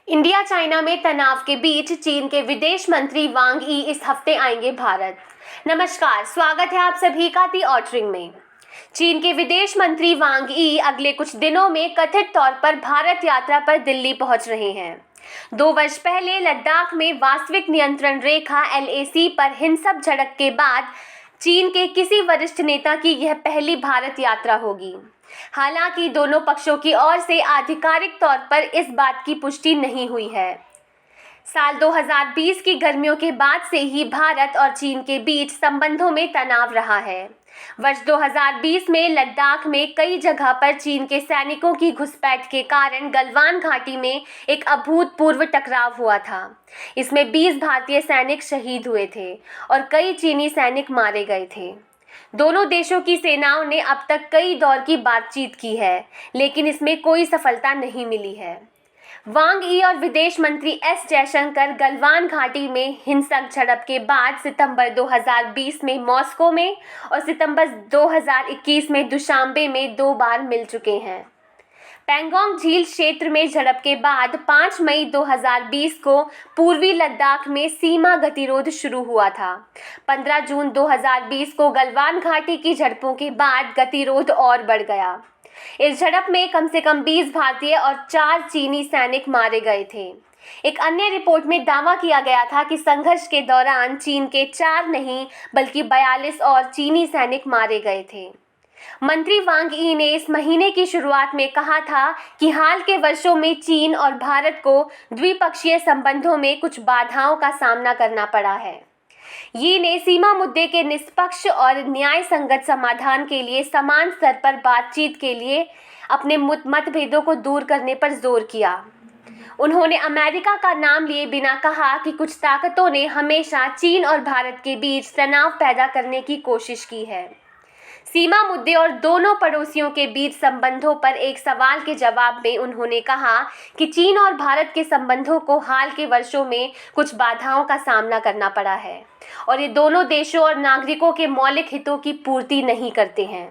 India China में तनाव के बीच चीन के विदेश मंत्री वांग यी इस हफ्ते आएंगे भारत। नमस्कार, स्वागत है आप सभी का दी ऑटरिंग में। चीन के विदेश मंत्री वांग यी अगले कुछ दिनों में कथित तौर पर भारत यात्रा पर दिल्ली पहुंच रहे हैं। 2 वर्ष पहले लद्दाख में वास्तविक नियंत्रण रेखा LAC पर हिंसक झड़प के बाद चीन के किसी वरिष्ठ नेता की यह पहली भारत यात्रा होगी। हालांकि दोनों पक्षों की ओर से आधिकारिक तौर पर इस बात की पुष्टि नहीं हुई है। साल 2020 की गर्मियों के बाद से ही भारत और चीन के बीच संबंधों में तनाव रहा है। वर्ष 2020 में लद्दाख में कई जगह पर चीन के सैनिकों की घुसपैठ के कारण गलवान घाटी में एक अभूतपूर्व टकराव हुआ था। इसमें 20 भारतीय सैनिक शहीद हुए थे और कई चीनी सैनिक मारे गए थे। दोनों देशों की सेनाओं ने अब तक कई दौर की बातचीत की है, लेकिन इसमें कोई सफलता नहीं मिली है। वांग यी और विदेश मंत्री S जयशंकर गलवान घाटी में हिंसक झड़प के बाद सितंबर 2020 में मॉस्को में और सितंबर 2021 में दुशांबे में 2 बार मिल चुके हैं। पैंगोंग झील क्षेत्र में झड़प के बाद 5 मई 2020 को पूर्वी लद्दाख में सीमा गतिरोध शुरू हुआ था। 15 जून 2020 को गलवान घाटी की झड़पों के बाद गतिरोध और बढ़ गया। इस झड़प में कम से कम 20 भारतीय और 4 चीनी सैनिक मारे गए थे। एक अन्य रिपोर्ट में दावा किया गया था कि संघर्ष के दौरान चीन के 4 नहीं बल्कि 42 और चीनी सैनिक मारे गए थे। मंत्री वांग यी ने इस महीने की शुरुआत में कहा था कि हाल के वर्षों में चीन और भारत को द्विपक्षीय संबंधों में कुछ बाधाओं का सामना करना पड़ा है। यी ने सीमा मुद्दे के निष्पक्ष और न्याय संगत समाधान के लिए समान स्तर पर बातचीत के लिए अपने मतभेदों को दूर करने पर जोर किया। उन्होंने अमेरिका का नाम लिए बिना कहा कि कुछ ताकतों ने हमेशा चीन और भारत के बीच तनाव पैदा करने की कोशिश की है। सीमा मुद्दे और दोनों पड़ोसियों के बीच संबंधों पर एक सवाल के जवाब में उन्होंने कहा कि चीन और भारत के संबंधों को हाल के वर्षों में कुछ बाधाओं का सामना करना पड़ा है और ये दोनों देशों और नागरिकों के मौलिक हितों की पूर्ति नहीं करते हैं।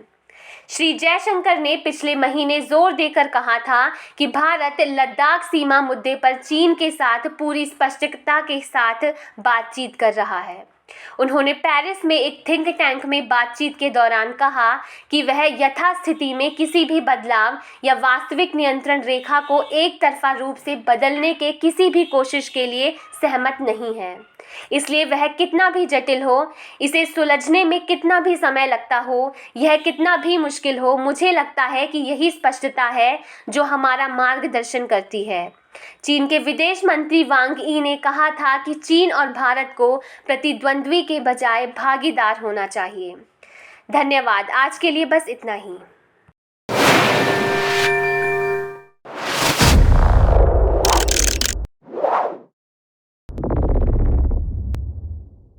श्री जयशंकर ने पिछले महीने जोर देकर कहा था कि भारत लद्दाख सीमा मुद्दे पर चीन के साथ पूरी स्पष्टता के साथ बातचीत कर रहा है। उन्होंने पेरिस में एक थिंक टैंक में बातचीत के दौरान कहा कि वह यथास्थिति में किसी भी बदलाव या वास्तविक नियंत्रण रेखा को एक तरफा रूप से बदलने के किसी भी कोशिश के लिए सहमत नहीं है। इसलिए वह कितना भी जटिल हो, इसे सुलझने में कितना भी समय लगता हो, यह कितना भी मुश्किल हो, मुझे लगता है कि यही स्पष्टता है जो हमारा मार्गदर्शन करती है। चीन के विदेश मंत्री वांग यी ने कहा था कि चीन और भारत को प्रतिद्वंद्वी के बजाय भागीदार होना चाहिए। धन्यवाद। आज के लिए बस इतना ही।